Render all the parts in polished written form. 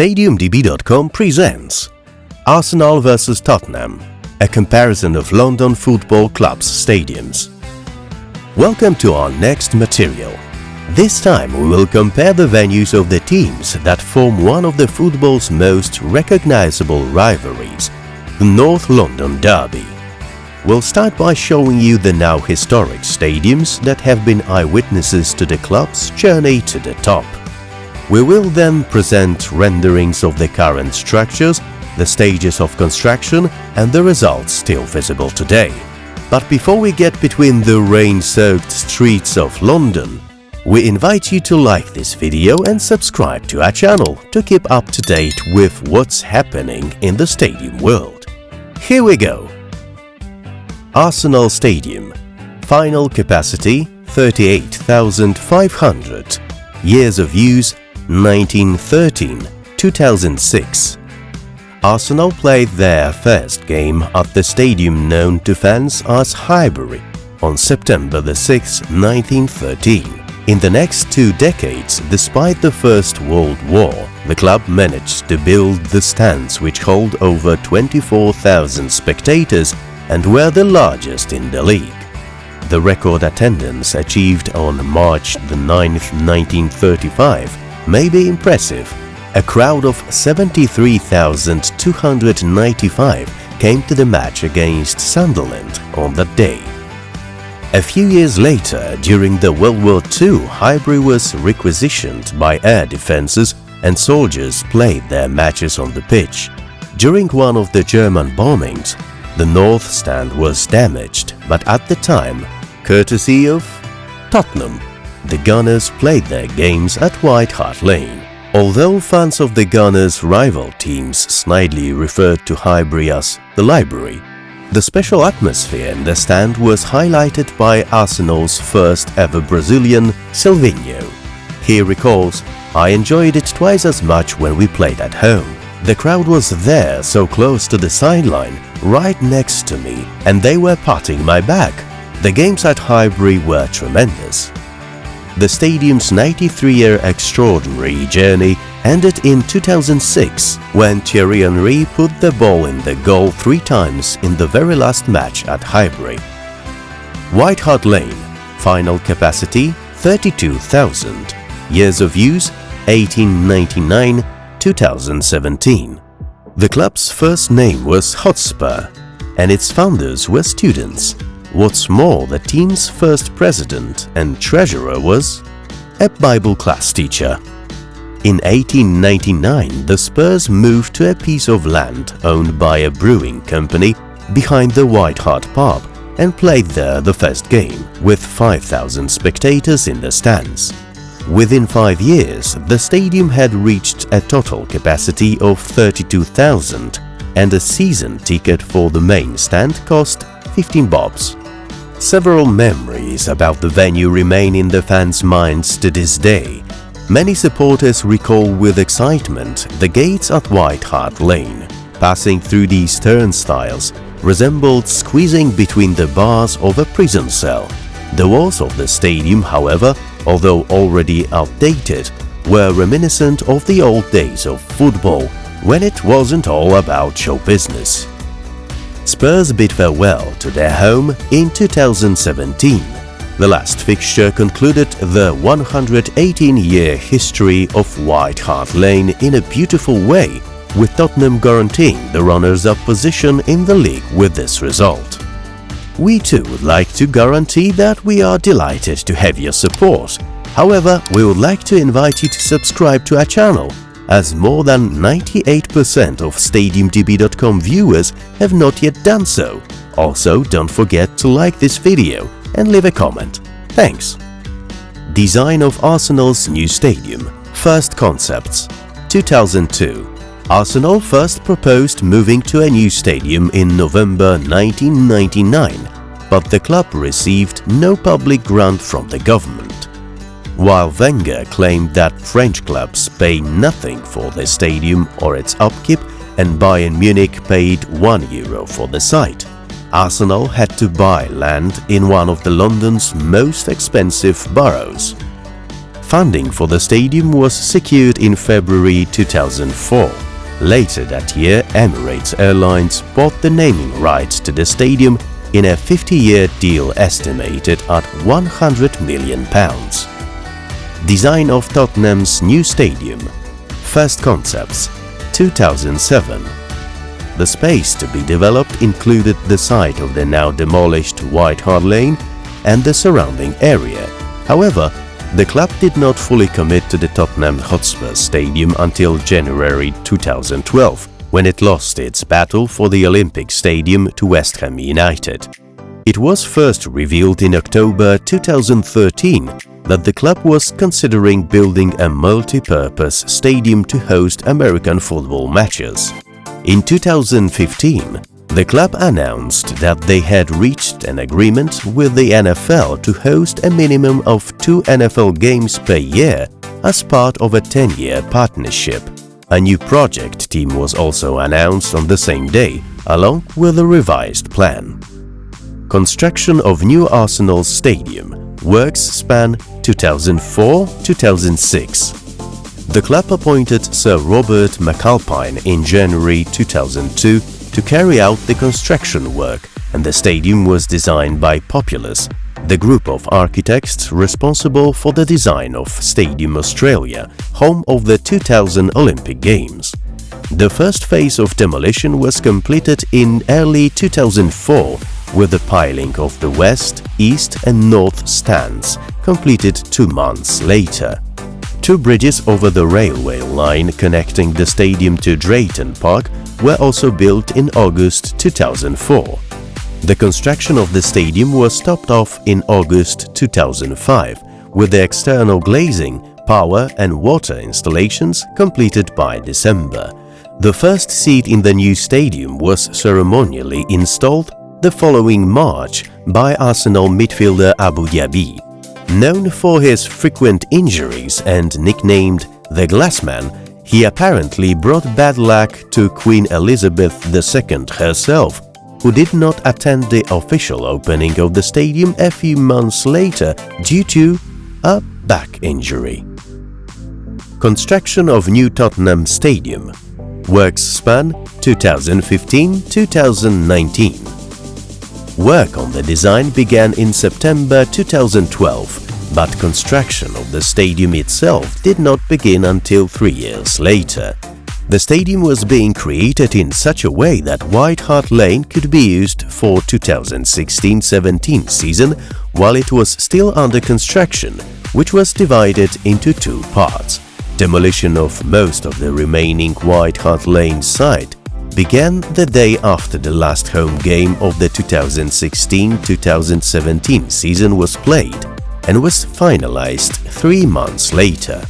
StadiumDB.com presents Arsenal vs Tottenham, a comparison of London football clubs' stadiums. Welcome to our next material. This time we will compare the venues of the teams that form one of the football's most recognizable rivalries, the North London Derby. We'll start by showing you the now historic stadiums that have been eyewitnesses to the club's journey to the top. We will then present renderings of the current structures, the stages of construction and the results still visible today. But before we get between the rain-soaked streets of London, we invite you to like this video and subscribe to our channel to keep up to date with what's happening in the stadium world. Here we go. Arsenal Stadium. Final capacity 38,500. Years of use 1913-2006. Arsenal played their first game at the stadium known to fans as Highbury on September 6, 1913. In the next 2 decades, despite the First World War, the club managed to build the stands which hold over 24,000 spectators and were the largest in the league. The record attendance achieved on March 9, 1935 may be impressive. A crowd of 73,295 came to the match against Sunderland on that day. A few years later, during the World War II, Highbury was requisitioned by air defenses and soldiers played their matches on the pitch. During one of the German bombings, the North Stand was damaged, but at the time, courtesy of Tottenham, the Gunners played their games at Hart Lane. Although fans of the Gunners' rival teams snidely referred to Highbury as the library, the special atmosphere in the stand was highlighted by Arsenal's first ever Brazilian, Silvinho. He recalls, "I enjoyed it twice as much when we played at home. The crowd was there so close to the sideline, right next to me, and they were patting my back. The games at Highbury were tremendous." The stadium's 93-year extraordinary journey ended in 2006 when Thierry Henry put the ball in the goal 3 times in the very last match at Highbury. Hart Lane. Final capacity 32,000. Years of use 1899-2017. The club's first name was Hotspur and its founders were students. What's more, the team's first president and treasurer was a Bible class teacher. In 1899, the Spurs moved to a piece of land owned by a brewing company behind the White Hart pub and played there the first game, with 5,000 spectators in the stands. Within 5 years, the stadium had reached a total capacity of 32,000 and a season ticket for the main stand cost 15 bobs. Several memories about the venue remain in the fans' minds to this day. Many supporters recall with excitement the gates at Hart Lane. Passing through these turnstiles resembled squeezing between the bars of a prison cell. The walls of the stadium, however, although already outdated, were reminiscent of the old days of football when it wasn't all about show business. Spurs bid farewell to their home in 2017. The last fixture concluded the 118-year history of Hart Lane in a beautiful way, with Tottenham guaranteeing the runners-up position in the league with this result. We too would like to guarantee that we are delighted to have your support. However, we would like to invite you to subscribe to our channel, as more than 98% of StadiumDB.com viewers have not yet done so. Also, don't forget to like this video and leave a comment. Thanks! Design of Arsenal's new stadium. First concepts. 2002. Arsenal first proposed moving to a new stadium in November 1999, but the club received no public grant from the government. While Wenger claimed that French clubs pay nothing for the stadium or its upkeep and Bayern Munich paid €1 for the site, Arsenal had to buy land in one of the London's most expensive boroughs. Funding for the stadium was secured in February 2004. Later that year, Emirates Airlines bought the naming rights to the stadium in a 50-year deal estimated at £100 million. Design of Tottenham's new stadium. First concepts, 2007. The space to be developed included the site of the now demolished Hart Lane and the surrounding area. However, the club did not fully commit to the Tottenham Hotspur Stadium until January 2012, when it lost its battle for the Olympic Stadium to West Ham United. It was first revealed in October 2013 that the club was considering building a multi-purpose stadium to host American football matches. In 2015, the club announced that they had reached an agreement with the NFL to host a minimum of 2 NFL games per year as part of a 10-year partnership. A new project team was also announced on the same day, along with a revised plan. Construction of new Arsenal Stadium. Works span 2004-2006. The club appointed Sir Robert McAlpine in January 2002 to carry out the construction work, and the stadium was designed by Populous, the group of architects responsible for the design of Stadium Australia, home of the 2000 Olympic Games. The first phase of demolition was completed in early 2004, with the piling of the west, east and north stands completed 2 months later. 2 bridges over the railway line connecting the stadium to Drayton Park were also built in August 2004. The construction of the stadium was topped off in August 2005, with the external glazing, power and water installations completed by December. The first seat in the new stadium was ceremonially installed the following March by Arsenal midfielder Abu Dhabi. Known for his frequent injuries and nicknamed the Glassman, he apparently brought bad luck to Queen Elizabeth II herself, who did not attend the official opening of the stadium a few months later due to a back injury. Construction of new Tottenham Stadium. Works span 2015-2019. Work on the design began in September 2012, but construction of the stadium itself did not begin until 3 years later. The stadium was being created in such a way that Hart Lane could be used for 2016-17 season while it was still under construction, which was divided into 2 parts. Demolition of most of the remaining Hart Lane site began the day after the last home game of the 2016-2017 season was played and was finalized 3 months later.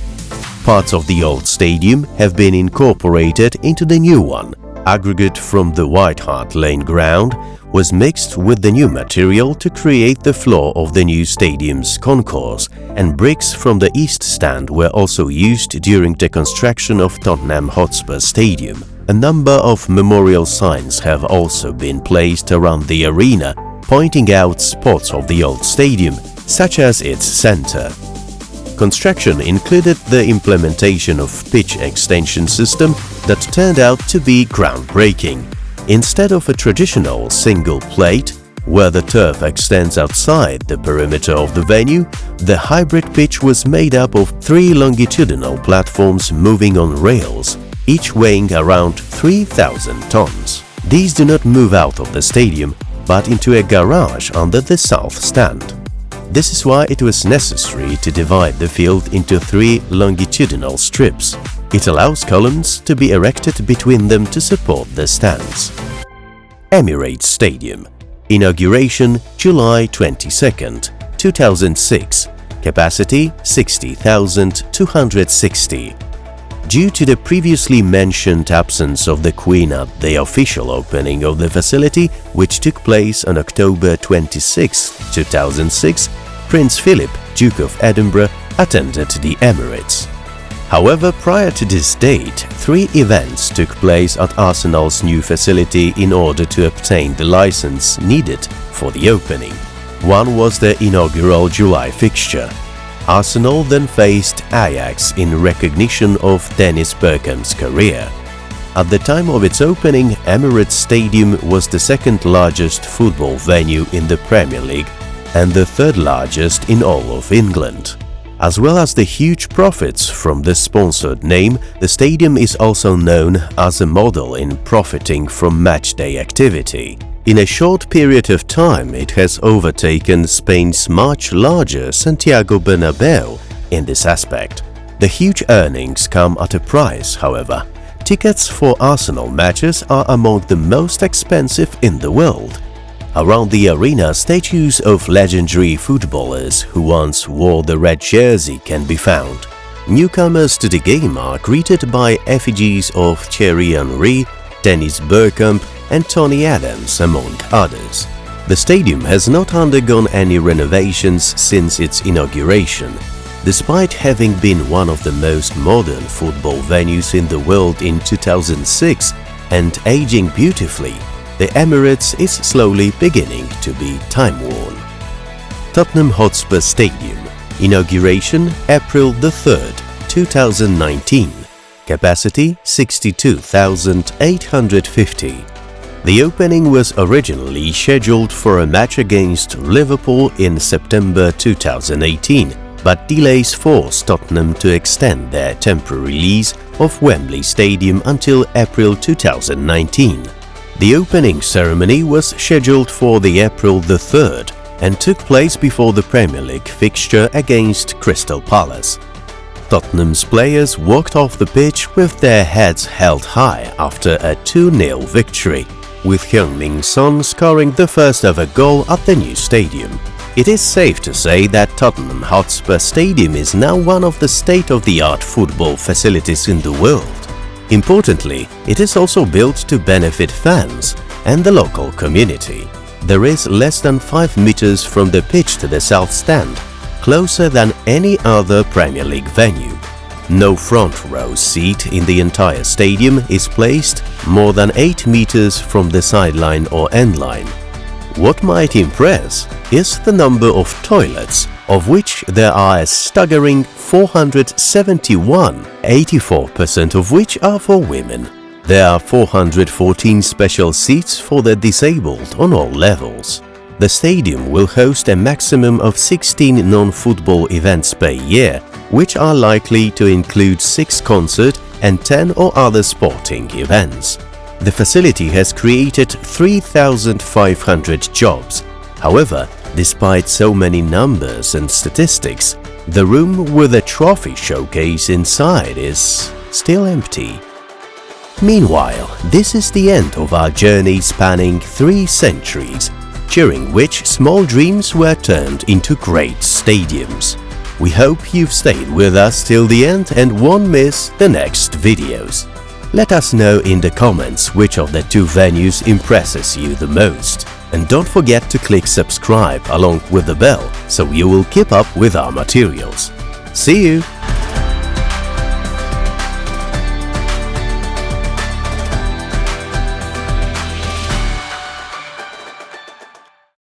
Parts of the old stadium have been incorporated into the new one. Aggregate from the Hart Lane ground was mixed with the new material to create the floor of the new stadium's concourse, and bricks from the east stand were also used during the construction of Tottenham Hotspur Stadium. A number of memorial signs have also been placed around the arena, pointing out spots of the old stadium, such as its center. Construction included the implementation of pitch extension system that turned out to be groundbreaking. Instead of a traditional single plate, where the turf extends outside the perimeter of the venue, the hybrid pitch was made up of 3 longitudinal platforms moving on rails, each weighing around 3,000 tons. These do not move out of the stadium, but into a garage under the south stand. This is why it was necessary to divide the field into 3 longitudinal strips. It allows columns to be erected between them to support the stands. Emirates Stadium. Inauguration July 22, 2006. Capacity 60,260. Due to the previously mentioned absence of the Queen at the official opening of the facility, which took place on October 26, 2006, Prince Philip, Duke of Edinburgh, attended the Emirates. However, prior to this date, 3 events took place at Arsenal's new facility in order to obtain the license needed for the opening. One was the inaugural July fixture. Arsenal then faced Ajax in recognition of Dennis Bergkamp's career. At the time of its opening, Emirates Stadium was the second largest football venue in the Premier League and the third largest in all of England. As well as the huge profits from the sponsored name, the stadium is also known as a model in profiting from matchday activity. In a short period of time, it has overtaken Spain's much larger Santiago Bernabéu in this aspect. The huge earnings come at a price, however. Tickets for Arsenal matches are among the most expensive in the world. Around the arena, statues of legendary footballers who once wore the red jersey can be found. Newcomers to the game are greeted by effigies of Thierry Henry, Dennis Bergkamp and Tony Adams, among others. The stadium has not undergone any renovations since its inauguration. Despite having been one of the most modern football venues in the world in 2006 and aging beautifully, the Emirates is slowly beginning to be time-worn. Tottenham Hotspur Stadium. Inauguration April 3rd, 2019. Capacity 62,850. The opening was originally scheduled for a match against Liverpool in September 2018, but delays forced Tottenham to extend their temporary lease of Wembley Stadium until April 2019. The opening ceremony was scheduled for the April 3rd and took place before the Premier League fixture against Crystal Palace. Tottenham's players walked off the pitch with their heads held high after a 2-0 victory, with Heung-min Son scoring the first ever goal at the new stadium. It is safe to say that Tottenham Hotspur Stadium is now one of the state-of-the-art football facilities in the world. Importantly, it is also built to benefit fans and the local community. There is less than 5 meters from the pitch to the south stand, closer than any other Premier League venue. No front row seat in the entire stadium is placed more than 8 meters from the sideline or end line. What might impress is the number of toilets, of which there are a staggering 471, 84% of which are for women. There are 414 special seats for the disabled on all levels. The stadium will host a maximum of 16 non-football events per year, which are likely to include 6 concert and 10 or other sporting events. The facility has created 3,500 jobs. However, despite so many numbers and statistics, the room with a trophy showcase inside is still empty. Meanwhile, this is the end of our journey spanning 3 centuries, during which small dreams were turned into great stadiums. We hope you've stayed with us till the end and won't miss the next videos. Let us know in the comments which of the 2 venues impresses you the most. And don't forget to click subscribe along with the bell so you will keep up with our materials. See you!